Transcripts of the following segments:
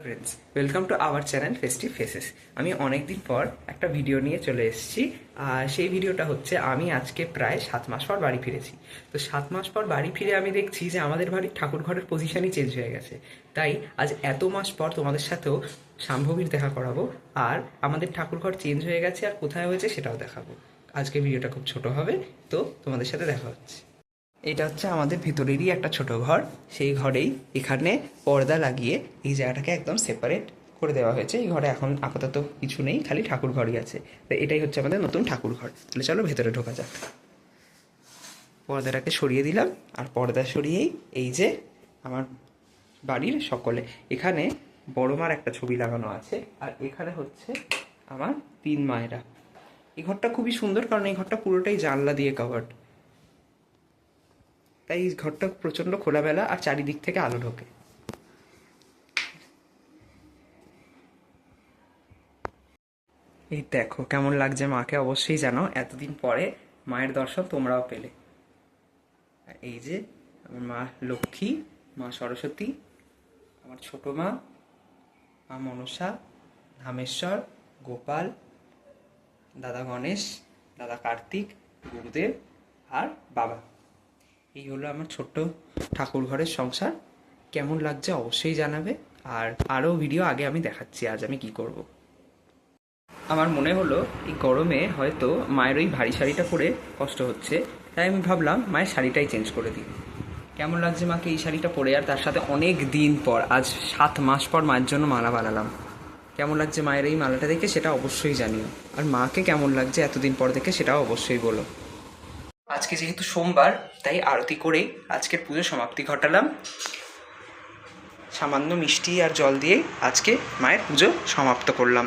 Friends, welcome to our channel festive faces. আমি অনেক দিন পর একটা ভিডিও নিয়ে চলে এসেছি। আর সেই ভিডিওটা হচ্ছে আমি আজকে প্রায় 7 মাস পর বাড়ি ফিরেছি। তো 7 মাস পর বাড়ি ফিরে আমি দেখছি যে আমাদের বাড়ির ঠাকুর ঘরের পজিশনই চেঞ্জ হয়ে গেছে। তাই আজ এত মাস পর তোমাদের সাথেও শাম্ভবীর দেখা করাবো। আর আমাদের ঠাকুর ঘর চেঞ্জ হয়ে গেছে আর কোথায় হয়েছে সেটাও দেখাবো। আজকে ভিডিওটা খুব ছোট হবে, তো তোমাদের সাথে দেখা হচ্ছে। এটা হচ্ছে আমাদের ভিতরেরই একটা ছোট ঘর। সেই ঘরেই এখানে পর্দা লাগিয়ে এই জায়গাটাকে একদম সেপারেট করে দেওয়া হয়েছে। এই ঘরে এখন আপাতত কিছু নেই, খালি ঠাকুর ঘরই আছে। তো এটাই হচ্ছে আমাদের নতুন ঠাকুর ঘর। তাহলে চলো ভেতরে ঢোকা যাক। পর্দাটাকে সরিয়ে দিলাম, আর পর্দা সরিয়েই এই যে আমার বাড়ির সকলে, এখানে বড় মার একটা ছবি লাগানো আছে, আর এখানে হচ্ছে আমার 3 মায়েরা। এই ঘরটা খুবই সুন্দর, কারণ এই ঘরটা পুরোটাই জানলা দিয়ে কভার্ড। তাই এই ঘরটা প্রচণ্ড খোলামেলা আর চারিদিক থেকে আলো ঢোকে। এই দেখো কেমন লাগছে মাকে, অবশ্যই জানো। এতদিন পরে মায়ের দর্শন তোমরাও পেলে। আর এই যে আমার মা লক্ষ্মী, মা সরস্বতী, আমার ছোট মা, মা মনসা, ধামেশ্বর, গোপাল, দাদা গণেশ, দাদা কার্তিক, গুরুদেব আর বাবা। এই হলো আমার ছোট্ট ঠাকুর ঘরের সংসার। কেমন লাগছে অবশ্যই জানাবে। আর আরও ভিডিও আগে আমি দেখাচ্ছি আজ আমি কি করব। আমার মনে হলো এই গরমে হয়তো মায়ের ওই ভারী শাড়িটা পরে কষ্ট হচ্ছে, তাই আমি ভাবলাম মায়ের শাড়িটাই চেঞ্জ করে দিই। কেমন লাগছে মাকে এই শাড়িটা পরে, আর তার সাথে অনেক দিন পর, আজ 7 মাস পর মায়ের জন্য মালা বানালাম। কেমন লাগছে মায়ের এই মালাটা দেখে সেটা অবশ্যই জানিও। আর মাকে কেমন লাগছে এতদিন পর দেখে সেটাও অবশ্যই বলো। আজকে যেহেতু সোমবার, তাই আরতি করেই আজকের পুজো সমাপ্তি ঘটালাম। সামান্য মিষ্টি আর জল দিয়েই আজকে মায়ের পুজো সমাপ্ত করলাম।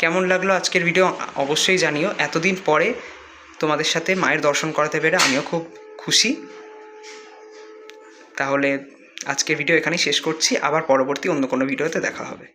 কেমন লাগলো আজকের ভিডিও অবশ্যই জানিও। এতদিন পরে তোমাদের সাথে মায়ের দর্শন করাতে পেরে আমিও খুব খুশি। তাহলে আজকের ভিডিও এখানেই শেষ করছি, আবার পরবর্তী অন্য কোনো ভিডিওতে দেখা হবে।